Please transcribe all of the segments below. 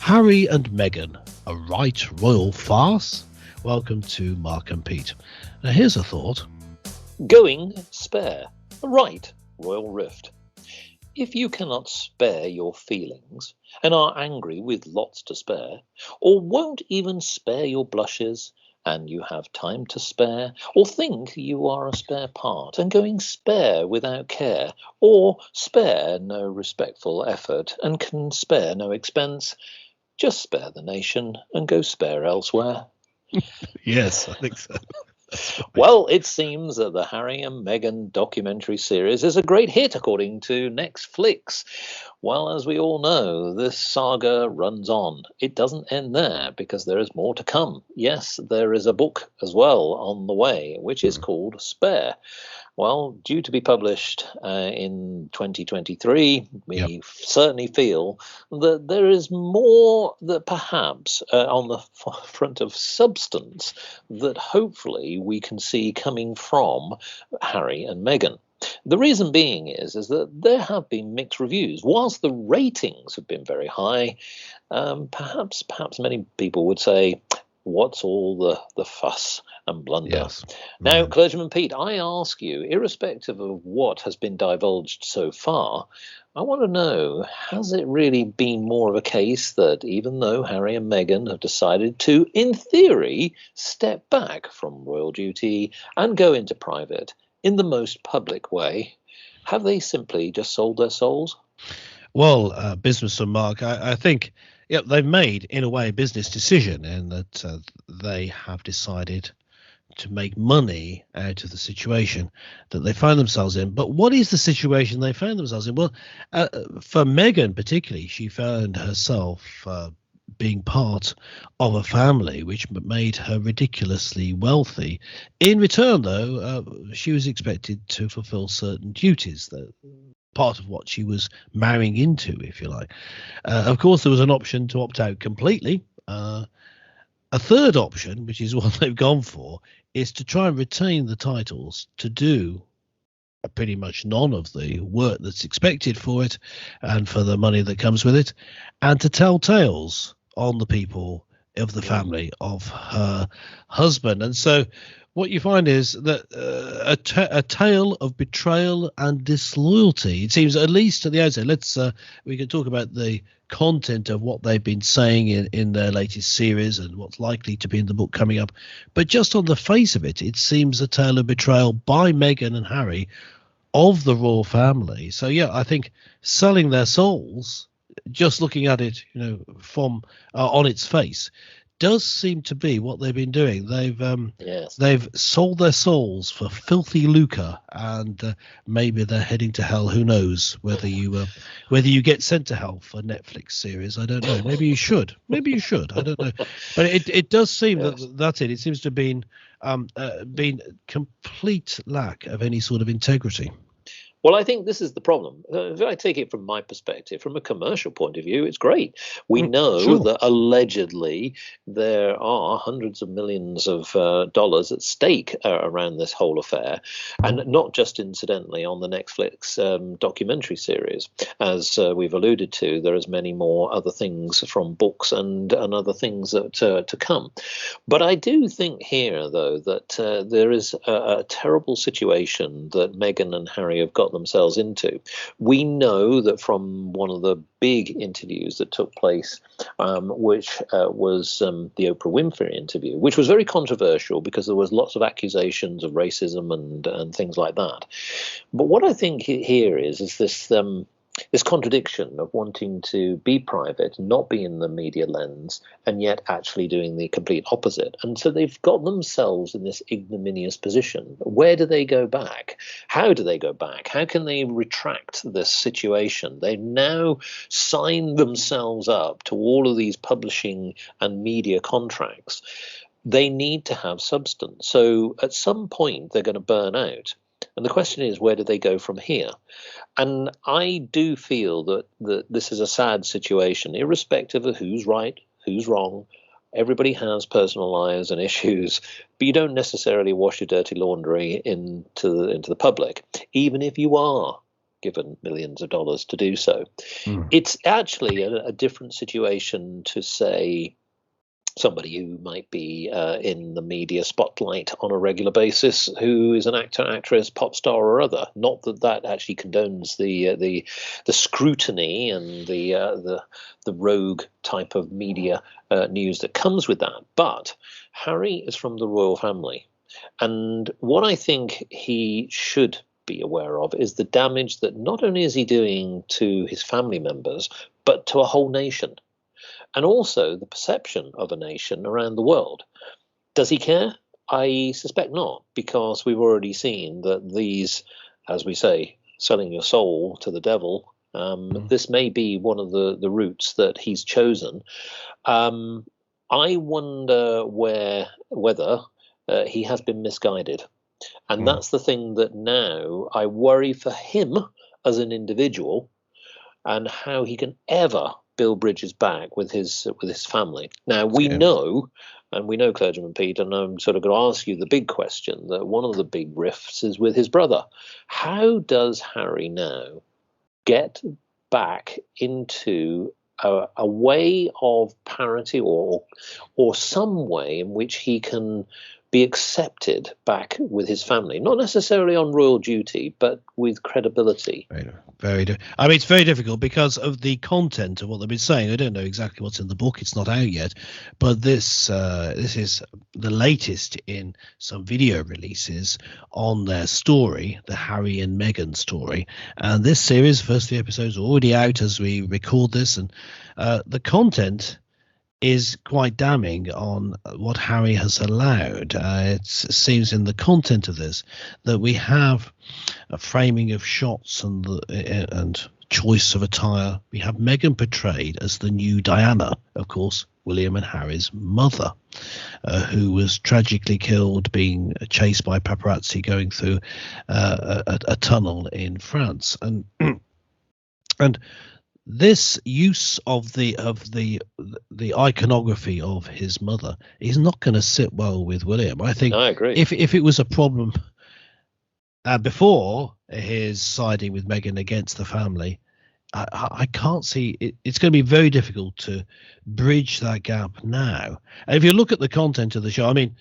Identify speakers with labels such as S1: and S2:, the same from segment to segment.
S1: Harry and Meghan, a right royal farce? Welcome to Mark and Pete. Now here's a thought.
S2: Going spare, a right royal rift. If you cannot spare your feelings and are angry with lots to spare, or won't even spare your blushes, and you have time to spare, or think you are a spare part, and going spare without care, or spare no respectful effort, and can spare no expense, just spare the nation and go spare elsewhere.
S1: Yes, I think so.
S2: Well, it seems that the Harry and Meghan documentary series is a great hit, according to Netflix. Well, as we all know, this saga runs on. It doesn't end there, because there is more to come. Yes, there is a book as well on the way, which is called Spare. Well, due to be published in 2023, we certainly feel that there is more that perhaps on the front of substance that hopefully we can see coming from Harry and Meghan. The reason being is that there have been mixed reviews. Whilst the ratings have been very high, perhaps many people would say, what's all the fuss and blunder?
S1: Yes.
S2: Now, Clergyman Pete, I ask you, irrespective of what has been divulged so far, I want to know, has it really been more of a case that even though Harry and Meghan have decided to, in theory, step back from royal duty and go into private in the most public way, have they simply just sold their souls?
S1: Well, business and Mark, I think they've made, in a way, a business decision in that they have decided to make money out of the situation that they find themselves in. But what is the situation they found themselves in? Well, for Meghan particularly, she found herself being part of a family which made her ridiculously wealthy. In return, though, she was expected to fulfill certain duties that part of what she was marrying into, if you like. Of course, there was an option to opt out completely. A third option, which is what they've gone for, is to try and retain the titles, to do pretty much none of the work that's expected for it and for the money that comes with it, and to tell tales on the people of the family of her husband. And so what you find is that a tale of betrayal and disloyalty. It seems, at least at the outset. We can talk about the content of what they've been saying in their latest series and what's likely to be in the book coming up. But just on the face of it, it seems a tale of betrayal by Meghan and Harry of the royal family. So yeah, I think selling their souls, just looking at it, from on its face, does seem to be what they've been doing. They've sold their souls for filthy lucre, and maybe they're heading to hell. Who knows whether you get sent to hell for Netflix series? I don't know. Maybe you should. I don't know. But it does seem that's it. It seems to have been complete lack of any sort of integrity.
S2: Well, I think this is the problem. If I take it from my perspective, from a commercial point of view, it's great. We know that allegedly there are hundreds of millions of dollars at stake around this whole affair, and not just incidentally on the Netflix documentary series. As we've alluded to, there is many more other things from books and other things that to come. But I do think here, though, that there is a terrible situation that Meghan and Harry have got themselves into. We know that from one of the big interviews that took place, which was the Oprah Winfrey interview, which was very controversial because there was lots of accusations of racism and things like that. But what I think here is this contradiction of wanting to be private, not be in the media lens, and yet actually doing the complete opposite. And so they've got themselves in this ignominious position. Where do they go back? How do they go back? How can they retract this situation? They've now signed themselves up to all of these publishing and media contracts. They need to have substance. So at some point, they're going to burn out. And the question is, where do they go from here? And I do feel that this is a sad situation, irrespective of who's right, who's wrong. Everybody has personal lives and issues, but you don't necessarily wash your dirty laundry into the public, even if you are given millions of dollars to do so.
S1: Mm.
S2: It's actually a different situation to, say, somebody who might be in the media spotlight on a regular basis, who is an actor, actress, pop star, or other. Not that that actually condones the scrutiny and the rogue type of media news that comes with that. But Harry is from the royal family, and what I think he should be aware of is the damage that not only is he doing to his family members, but to a whole nation. And also the perception of a nation around the world. Does he care? I suspect not, because we've already seen that these, as we say, selling your soul to the devil, this may be one of the routes that he's chosen. I wonder whether he has been misguided. And that's the thing that now I worry for him as an individual, and how he can ever build bridges back with his family. Now we know, Clergyman Pete, and I'm sort of going to ask you the big question, that one of the big rifts is with his brother. How does Harry now get back into a way of parity, or some way in which he can be accepted back with his family, not necessarily on royal duty, but with credibility?
S1: I mean, it's very difficult because of the content of what they've been saying. I don't know exactly what's in the book; it's not out yet. But this is the latest in some video releases on their story, the Harry and Meghan story. And this series, first 3 episodes, are already out as we record this, and the content is quite damning on what Harry has allowed. It seems in the content of this that we have a framing of shots and choice of attire. We have Meghan portrayed as the new Diana, of course, William and Harry's mother, who was tragically killed being chased by paparazzi going through a tunnel in France. And this use of the iconography of his mother is not going to sit well with William. I think.
S2: I agree.
S1: If it was a problem before his siding with Meghan against the family, I can't see it. It's going to be very difficult to bridge that gap now. And if you look at the content of the show, I mean,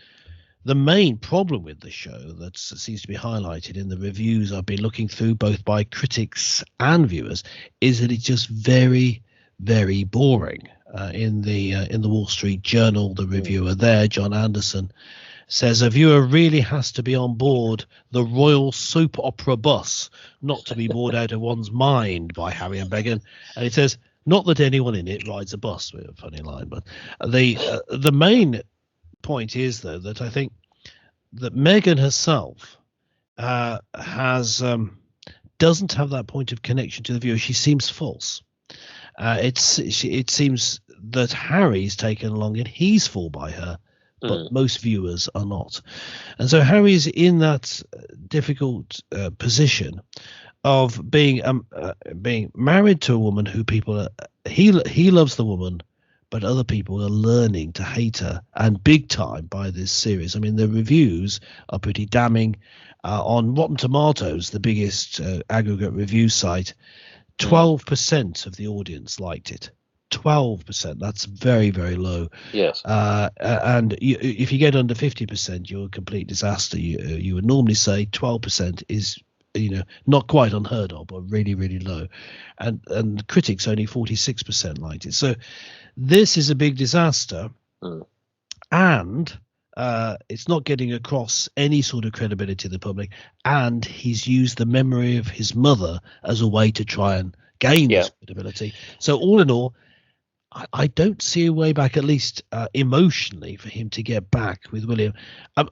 S1: the main problem with the show that seems to be highlighted in the reviews I've been looking through, both by critics and viewers, is that it's just very, very boring. In the Wall Street Journal, the reviewer there, John Anderson, says a viewer really has to be on board the royal soap opera bus, not to be bored out of one's mind by Harry and Meghan. And it says, not that anyone in it rides a bus, with a funny line, but the main point is, though, that I think that Meghan herself doesn't have that point of connection to the viewer. She seems false. It seems that Harry's taken along and he's fooled by her, but most viewers are not. And so Harry's in that difficult position of being married to a woman who he loves the woman, but other people are learning to hate her, and big time, by this series. I mean, the reviews are pretty damning. On Rotten Tomatoes, the biggest aggregate review site, 12% of the audience liked it. 12%. That's very, very low.
S2: Yes.
S1: And if you get under 50%, you're a complete disaster. You would normally say 12% is, not quite unheard of, but really, really low. And critics, only 46% liked it. So this is a big disaster. And it's not getting across any sort of credibility to the public. And he's used the memory of his mother as a way to try and gain this credibility. So all in all, I don't see a way back, at least emotionally, for him to get back with William.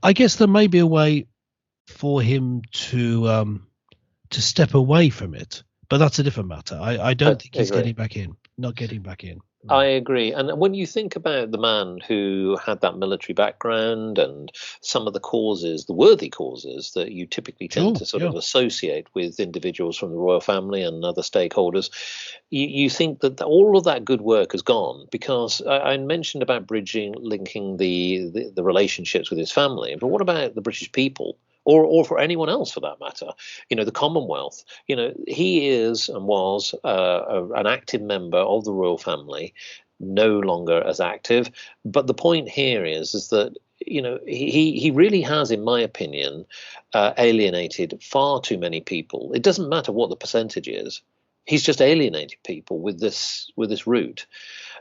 S1: I guess there may be a way for him to step away from it, but that's a different matter. I don't think he's getting back in. Not getting back in.
S2: I agree. And when you think about the man who had that military background and some of the causes, the worthy causes that you typically tend to sort of associate with individuals from the royal family and other stakeholders, you think that all of that good work has gone, because I mentioned about linking the relationships with his family. But what about the British people? or for anyone else for that matter. The Commonwealth. He is and was an active member of the royal family, no longer as active. But the point here is that he really has, in my opinion, alienated far too many people. It doesn't matter what the percentage is. He's just alienated people with this route.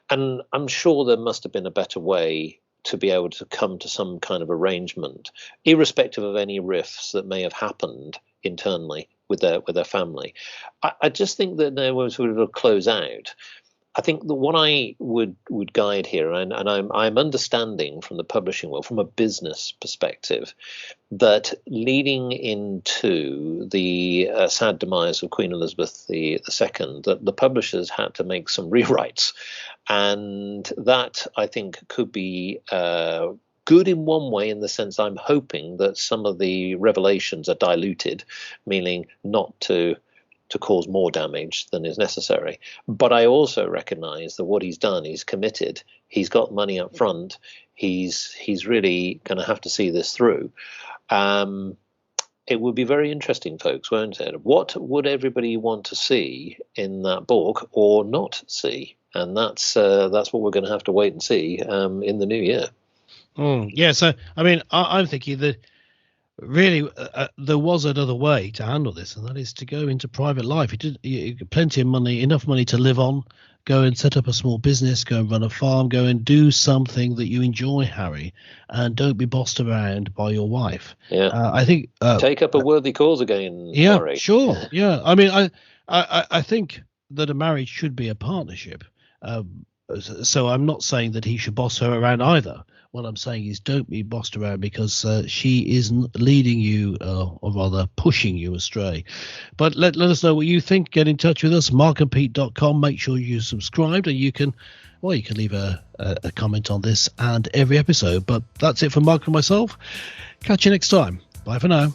S2: And I'm sure there must have been a better way to be able to come to some kind of arrangement, irrespective of any rifts that may have happened internally with their family. I just think that there was sort of a close out. I think the what I would guide here, and I'm understanding from the publishing world, from a business perspective, that leading into the sad demise of Queen Elizabeth II, that the publishers had to make some rewrites, and that I think could be good in one way, in the sense I'm hoping that some of the revelations are diluted, meaning not to cause more damage than is necessary. But I also recognize that what he's done, he's committed, he's got money up front, he's really going to have to see this through. It would be very interesting, folks, won't it? What would everybody want to see in that book or not see? And that's what we're going to have to wait and see in the new year.
S1: Yeah, so I mean, I'm thinking that really there was another way to handle this, and that is to go into private life. You plenty of money, enough money to live on. Go and set up a small business, go and run a farm, go and do something that you enjoy, Harry, and don't be bossed around by your wife.
S2: Yeah,
S1: I think
S2: take up a worthy cause again.
S1: Yeah,
S2: Harry.
S1: Sure. Yeah, I mean, I think that a marriage should be a partnership. So I'm not saying that he should boss her around either. What I'm saying is don't be bossed around, because she is leading you, or rather pushing you astray. But let us know what you think. Get in touch with us, markandpete.com. Make sure you subscribe, and you can leave a comment on this and every episode. But that's it for Mark and myself. Catch you next time. Bye for now.